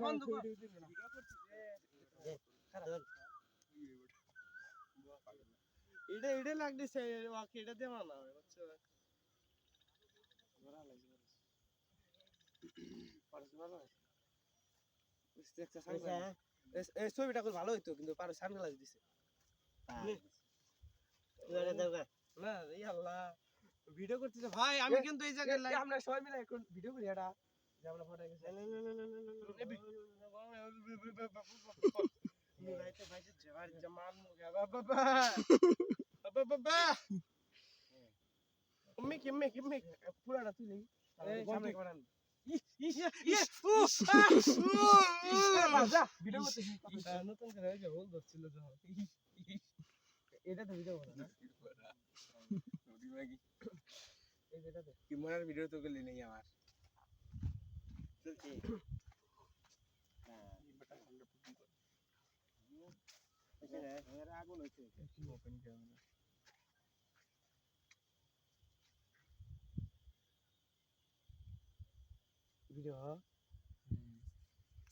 বন্ধ কর এটা লাগতেছে ওকে এটা দেওয়া না বুঝছো এই ছবিটা খুব ভালো হইতো কিন্তু পারো সানগ্লাস দিছে না এই আল্লাহ ভিডিও করতেছে ভাই আমি কিন্তু এই জায়গায় লাইভ আমরা সবাই মিলে এখন ভিডিও করি এটা যে আমরা ফটো গেছে রাইতে ভাইছে জওয়ার জামান মুগা বাবা বাবা কিম্মি পুরাটা তুই নেই এই সামনে করান নতুন করে হোল ধরছিল এটা তো ভিডিও বলা না কি মনের ভিডিও তো গলি নেই আমার আগুন হয়েছে ভিডিও